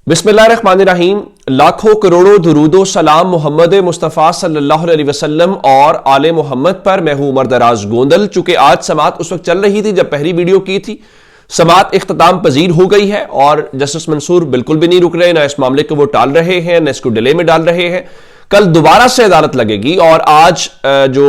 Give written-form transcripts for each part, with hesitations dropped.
बिस्मिल्लाहिर्रहमानिर्रहीम। लाखों करोड़ों दुरूदो सलाम मोहम्मद मुस्तफ़ा सल्लल्लाहु अलैहि वसल्लम और आले मोहम्मद पर। मैं हूं उमर दराज गोंदल। चूंकि आज समात उस वक्त चल रही थी जब पहली वीडियो की थी, समात इख्तिताम पजीर हो गई है और जस्टिस मंसूर बिल्कुल भी नहीं रुक रहे, ना इस मामले को वो टाल रहे हैं, ना इसको डिले में डाल रहे हैं। कल दोबारा से अदालत लगेगी और आज जो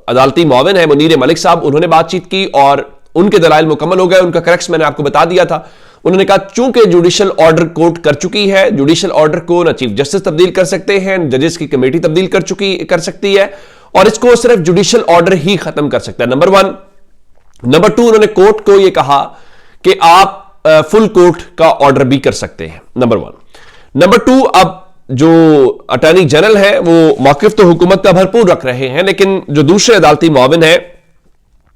अदालती मुआविन है मुनीर मलिक साहब, उन्होंने बातचीत की और उनके दलाइल मुकम्मल हो गए। उनका करेक्ट मैंने आपको बता दिया था। उन्होंने कहा चूंकि जुडिशल ऑर्डर कोर्ट कर चुकी है, जुडिशल ऑर्डर को ना चीफ जस्टिस तब्दील कर सकते हैं, जजेस की कमेटी तब्दील कर सकती है और इसको सिर्फ जुडिशल ऑर्डर ही खत्म कर सकता है। Number one. नंबर टू, उन्होंने कोर्ट को यह कहा कि आप फुल कोर्ट का ऑर्डर भी कर सकते हैं। Number one. नंबर टू, अब जो अटॉर्नी जनरल है वो मौकिफ तो हुकूमत का भरपूर रख रहे हैं, लेकिन जो दूसरे अदालती मुआविन है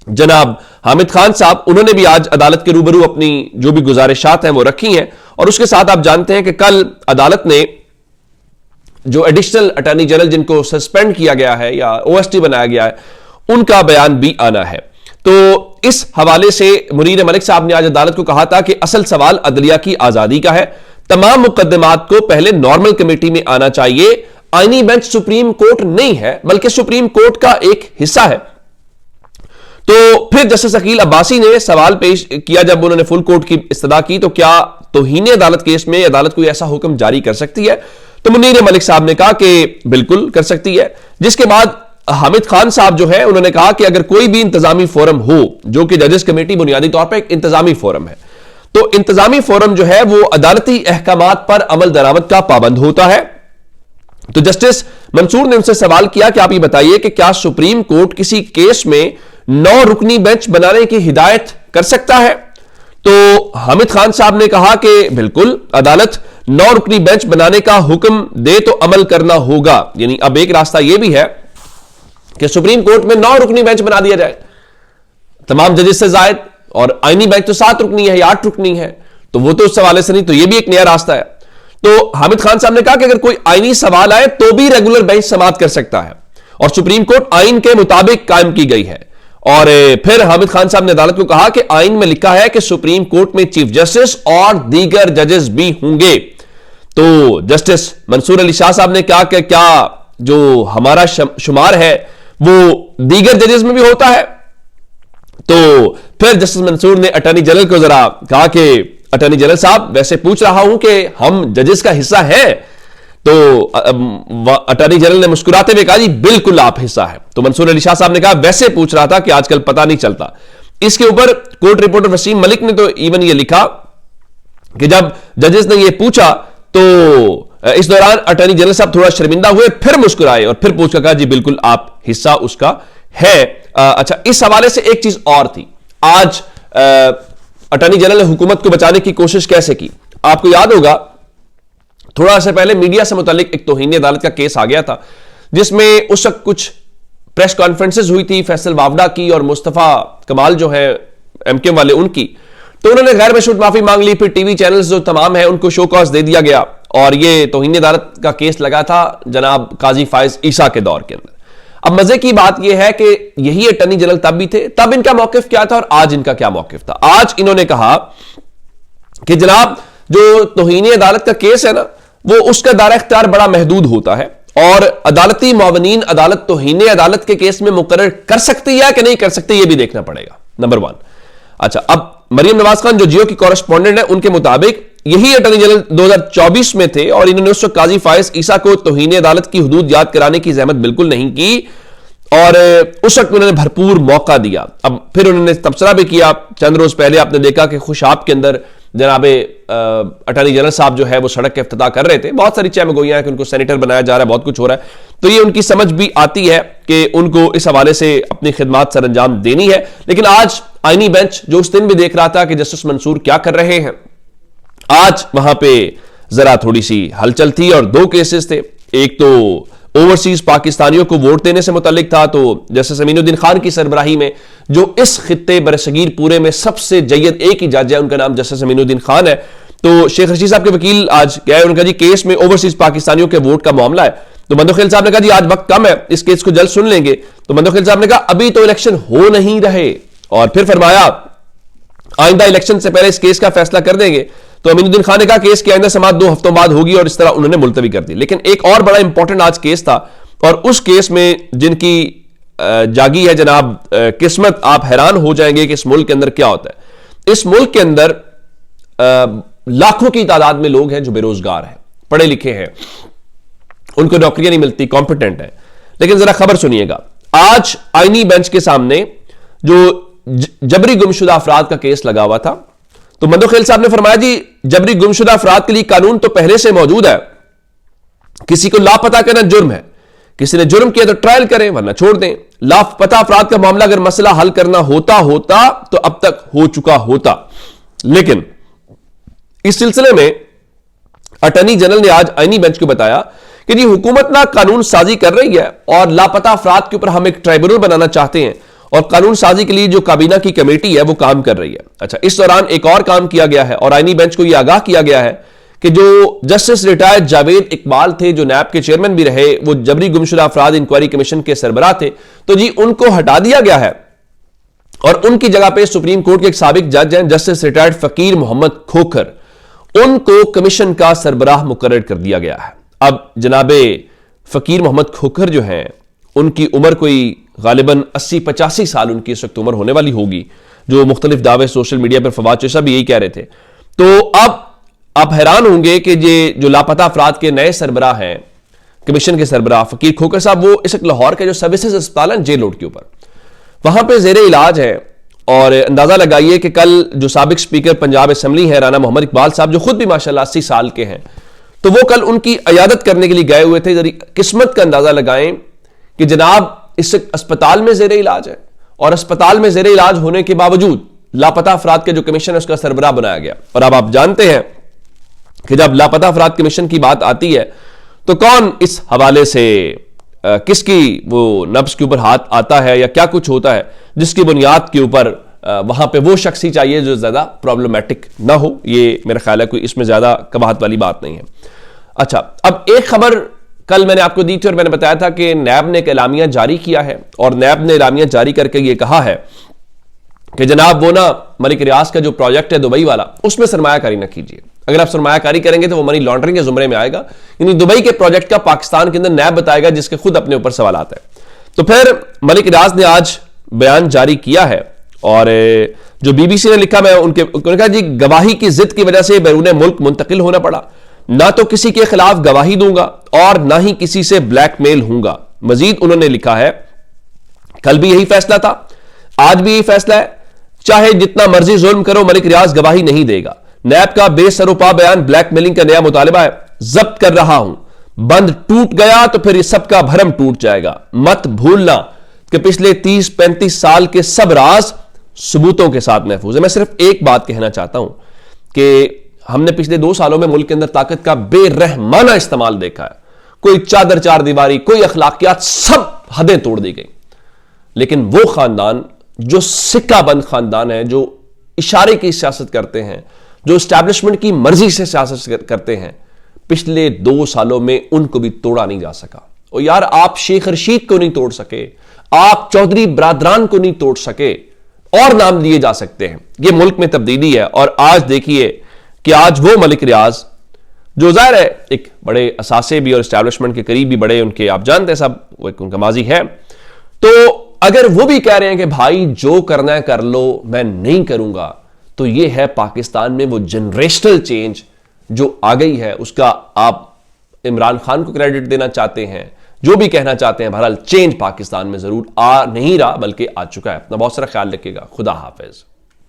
जनाब हामिद खान साहब, उन्होंने भी आज अदालत के रूबरू अपनी जो भी गुजारिशात हैं वो रखी हैं। और उसके साथ आप जानते हैं कि कल अदालत ने जो एडिशनल अटॉर्नी जनरल जिनको सस्पेंड किया गया है या ओएसटी बनाया गया है, उनका बयान भी आना है। तो इस हवाले से मुनीर मलिक साहब ने आज अदालत को कहा था कि असल सवाल अदलिया की आजादी का है, तमाम मुकदमात को पहले नॉर्मल कमेटी में आना चाहिए। आईनी बेंच सुप्रीम कोर्ट नहीं है बल्कि सुप्रीम कोर्ट का एक हिस्सा है। तो फिर जस्टिस अकील अब्बासी ने सवाल पेश किया जब उन्होंने फुल कोर्ट की इस्तदा की, तो क्या तौहीन अदालत केस में अदालत कोई ऐसा हुक्म जारी कर सकती है? तो मुनीर मलिक साहब ने कहा कि बिल्कुल कर सकती है। जिसके बाद हामिद खान साहब जो है उन्होंने कहा कि अगर कोई भी इंतजामी फोरम हो, जो कि जजेस कमेटी बुनियादी तौर पर एक इंतजामी फोरम है, तो इंतजामी फोरम जो है वो अदालती अहकामात पर अमल दरामद का पाबंद होता है। तो जस्टिस मंसूर ने उनसे सवाल किया कि आप ये बताइए कि क्या सुप्रीम कोर्ट किसी केस में 9 रुकनी बेंच बनाने की हिदायत कर सकता है? तो हामिद खान साहब ने कहा कि बिल्कुल, अदालत 9 रुकनी बेंच बनाने का हुक्म दे तो अमल करना होगा। यानी अब एक रास्ता यह भी है कि सुप्रीम कोर्ट में 9 रुकनी बेंच बना दिया जाए, तमाम जजेस से जायद, और आईनी बेंच तो 7 रुकनी है या 8 रुकनी है, तो वो तो उस हवाले से नहीं, तो यह भी एक नया रास्ता है। तो हामिद खान साहब ने कहा कि अगर कोई आईनी सवाल आए तो भी रेगुलर बेंच समाअत कर सकता है और सुप्रीम कोर्ट आइन के मुताबिक कायम की गई है। और फिर हामिद खान साहब ने अदालत को कहा कि आइन में लिखा है कि सुप्रीम कोर्ट में चीफ जस्टिस और दीगर जजेस भी होंगे। तो जस्टिस मंसूर अली शाह साहब ने कहा कि क्या जो हमारा शुमार है वो दीगर जजेस में भी होता है? तो फिर जस्टिस मंसूर ने अटॉर्नी जनरल को जरा कहा कि अटॉर्नी जनरल साहब, वैसे पूछ रहा हूं कि हम जजेस का हिस्सा हैं। तो अटॉर्नी जनरल ने मुस्कुराते हुए कहा जी बिल्कुल आप हिस्सा है। तो मंसूर अली शाह साहब ने कहा वैसे पूछ रहा था कि आजकल पता नहीं चलता। इसके ऊपर कोर्ट रिपोर्टर वसीम मलिक ने तो इवन ये लिखा कि जब जजेस ने ये पूछा तो इस दौरान अटॉर्नी जनरल साहब थोड़ा शर्मिंदा हुए, फिर मुस्कुराए और फिर पूछकर कहा जी बिल्कुल आप हिस्सा उसका है। अच्छा, इस हवाले से एक चीज और थी। आज अटॉर्नी जनरल ने हुकूमत को बचाने की कोशिश कैसे की? आपको याद होगा थोड़ा से पहले मीडिया से मुतालिक एक तौहीन अदालत का केस आ गया था, जिसमें उस वक्त कुछ प्रेस कॉन्फ्रेंसेज हुई थी फैसल वावडा की और मुस्तफा कमाल जो है एमकेएम वाले, उनकी। तो उन्होंने गैर मशरूत माफी मांग ली। फिर टीवी चैनल्स जो तमाम है उनको शो कॉज दे दिया गया और ये तौहीन अदालत का केस लगा था जनाब काजी फायज ईसा के दौर के अंदर। अब मजे की बात यह है कि यही अटॉर्नी जनरल तब भी थे, तब इनका मौकिफ क्या था और आज इनका क्या मौकिफ था। आज इन्होंने कहा कि जनाब जो तौहीन अदालत का केस है ना, वो उसका दायरा इख्तियार बड़ा महदूद होता है और अदालती मुआवनीन अदालत तौहीन अदालत के केस में मुकर्रर कर सकती है कि नहीं कर सकती, यह भी देखना पड़ेगा। Number one. अच्छा, अब मरियम नवाज खान जो जियो की कॉरेस्पॉन्डेंट है, उनके मुताबिक यही अटॉर्नी जनरल 2024 में थे और इन्होंने उस वक्त काजी फायज ईसा को तौहीन अदालत की हुदूद याद कराने की जहमत बिल्कुल नहीं की और उस वक्त उन्होंने भरपूर मौका दिया। अब फिर उन्होंने तबसरा भी किया। चंद रोज पहले आपने देखा कि खुशाब के अंदर जनाब अटॉर्नी जनरल साहब जो है वो सड़क के इफ्तिताह कर रहे थे। बहुत सारी चहमगोइयां हैं कि उनको सेनेटर बनाया जा रहा है, बहुत कुछ हो रहा है। तो ये उनकी समझ भी आती है कि उनको इस हवाले से अपनी खिदमात सर अंजाम देनी है। लेकिन आज आईनी बेंच जो उस दिन भी देख रहा था कि जस्टिस मंसूर क्या कर रहे हैं, आज वहां पे जरा थोड़ी सी हलचल थी और 2 केसेस थे। एक तो ओवरसीज पाकिस्तानियों को वोट देने से मुतालिक था, तो जस्टिस अमीनुद्दीन खान की सरबराही में जो इस खित्ते बरसगीर पूरे में सबसे जय्यद एक ही जज है, उनका नाम जस्टिस अमीनुद्दीन खान है। तो शेख रशीद साहब के वकील आज गए, उनका जी केस में ओवरसीज पाकिस्तानियों के वोट का मामला है। तो मंदोखेल साहब ने कहा जी आज वक्त कम है, इस केस को जल्द सुन लेंगे। तो मंदोखेल साहब ने कहा अभी तो इलेक्शन हो नहीं रहे, और फिर फरमाया आइंदा इलेक्शन से पहले इस केस का फैसला कर देंगे। तो अमीनुद्दीन खान ने कहा केस की आइंदा समाअत 2 हफ्तों बाद होगी और इस तरह उन्होंने मुलतवी कर दी। लेकिन एक और बड़ा इंपॉर्टेंट आज केस था और उस केस में जिनकी जागी है जनाब किस्मत, आप हैरान हो जाएंगे कि इस मुल्क के अंदर क्या होता है। इस मुल्क के अंदर लाखों की तादाद में लोग हैं जो बेरोजगार हैं, पढ़े लिखे हैं, उनको नौकरियां नहीं मिलती, कॉम्पिटेंट है। लेकिन जरा खबर सुनिएगा। आज आईनी बेंच के सामने जो जबरी गुमशुदा अफराद का केस लगा हुआ था, तो मंदोखेल साहब ने फरमाया जी जबरी गुमशुदा अफराद के लिए कानून तो पहले से मौजूद है, किसी को लापता करना जुर्म है, किसी ने जुर्म किया तो ट्रायल करें वरना छोड़ दें। लापता अफराद का मामला अगर मसला हल करना होता तो अब तक हो चुका होता। लेकिन इस सिलसिले में अटॉर्नी जनरल ने आज आईनी बेंच को बताया कि जी हुकूमत ना कानून साजी कर रही है और लापता अफराद के ऊपर हम एक ट्राइब्यूनल बनाना चाहते हैं और कानून साजी के लिए जो काबीना की कमेटी है वो काम कर रही है। अच्छा, इस दौरान एक और काम किया गया है और आईनी बेंच को यह आगाह किया गया है कि जो जस्टिस रिटायर्ड जावेद इकबाल थे, जो नैब के चेयरमैन भी रहे, वो जबरी गुमशुदा अफराद इंक्वायरी कमीशन के सरबराह थे, तो जी उनको हटा दिया गया है और उनकी जगह पे सुप्रीम कोर्ट के एक साबिक जज हैं जस्टिस रिटायर्ड फकीर मोहम्मद खोखर, उनको कमीशन का सरबराह मुकर्रर कर दिया गया है। अब जनाबे फकीर मोहम्मद खोखर जो हैं उनकी उम्र कोई गालिबन 80-85 साल उनकी इस वक्त उम्र होने वाली होगी, जो मुख्तलिफ दावे सोशल मीडिया पर फवाद चेशा भी यही कह रहे थे। तो अब आप हैरान होंगे कि ये जो लापता अफराद के नए सरबराह हैं, कमीशन के सरबराह फकीर खोखर साहब, वो इस वक्त लाहौर के जो सर्विसेज अस्पताल है जेल रोड के ऊपर, वहां पर जेर इलाज है। और अंदाजा लगाइए कि कल जो साबिक स्पीकर पंजाब असेंबली है राना मोहम्मद इकबाल साहब, जो खुद भी माशाल्लाह 80 साल के हैं, तो वो कल उनकी इयादत करने के लिए गए हुए थे। जरी किस्मत का अंदाजा लगाएं कि जनाब इस अस्पताल में जेर इलाज है और अस्पताल में जेर इलाज होने के बावजूद लापता अफराद के जो कमीशन है उसका सरबराह बनाया गया। और अब आप जानते हैं कि जब लापता अफराद कमीशन की बात आती है तो कौन इस हवाले से किसकी वो नब्ज के ऊपर हाथ आता है या क्या कुछ होता है जिसकी बुनियाद के ऊपर वहां पे वो शख्स ही चाहिए जो ज्यादा प्रॉब्लमेटिक ना हो। ये मेरा ख्याल है कोई इसमें ज्यादा कबाहत वाली बात नहीं है। अच्छा, अब एक खबर कल मैंने आपको दी थी और मैंने बताया था कि नैब ने एक एलामिया जारी किया है और नैब ने एलामिया जारी करके ये कहा है कि जनाब वो ना मलिक रियाज का जो प्रोजेक्ट है दुबई वाला, उसमें सरमायाकारी ना कीजिए। अगर आप सरमायाकारी करेंगे तो वो मनी लॉन्ड्रिंग के जुमरे में आएगा। यानी दुबई के प्रोजेक्ट का पाकिस्तान के अंदर नैब बताएगा, जिसके खुद अपने ऊपर सवाल आता है। तो फिर मलिक रियाज ने आज बयान जारी किया है और जो बीबीसी ने लिखा, मैं उन्होंने कहा जी गवाही की जिद की वजह से बैरून मुल्क मुंतकिल होना पड़ा, ना तो किसी के खिलाफ गवाही दूंगा और ना ही किसी से ब्लैकमेल होऊंगा। मजीद उन्होंने लिखा है कल भी यही फैसला था, आज भी यही फैसला है, चाहे जितना मर्जी जुल्म करो मलिक रियाज गवाही नहीं देगा। नैब का बेसरोपा बयान ब्लैकमेलिंग का नया मुतालिबा है, जब्त कर रहा हूं, बंद टूट गया तो फिर सबका भरम टूट जाएगा। मत भूलना कि पिछले 30-35 साल के सब राज सबूतों के साथ महफूज है। मैं सिर्फ एक बात कहना चाहता हूं कि हमने पिछले 2 सालों में मुल्क के अंदर ताकत का बेरहमाना इस्तेमाल देखा है। कोई चादर चार दीवारी, कोई अखलाकियात, सब हदें तोड़ दी गई। लेकिन वो खानदान जो सिक्का बंद खानदान है, जो इशारे की सियासत करते हैं, जो एस्टैब्लिशमेंट की मर्जी से सियासत करते हैं, पिछले 2 सालों में उनको भी तोड़ा नहीं जा सका। और यार आप शेख रशीद को नहीं तोड़ सके, आप चौधरी बरादरान को नहीं तोड़ सके, और नाम लिए जा सकते हैं। यह मुल्क में तब्दीली है। और आज देखिए कि आज वो मलिक रियाज जो जाहिर है एक बड़े असासे भी और एस्टैब्लिशमेंट के करीब भी बड़े उनके, आप जानते हैं सब, वो एक उनका माजी है, तो अगर वो भी कह रहे हैं कि भाई जो करना है कर लो, मैं नहीं करूंगा, तो ये है पाकिस्तान में वो जनरेशनल चेंज जो आ गई है। उसका आप इमरान खान को क्रेडिट देना चाहते हैं, जो भी कहना चाहते हैं, बहरहाल चेंज पाकिस्तान में जरूर आ नहीं रहा बल्कि आ चुका है। अपना बहुत सारा ख्याल रखिएगा। खुदा हाफिज।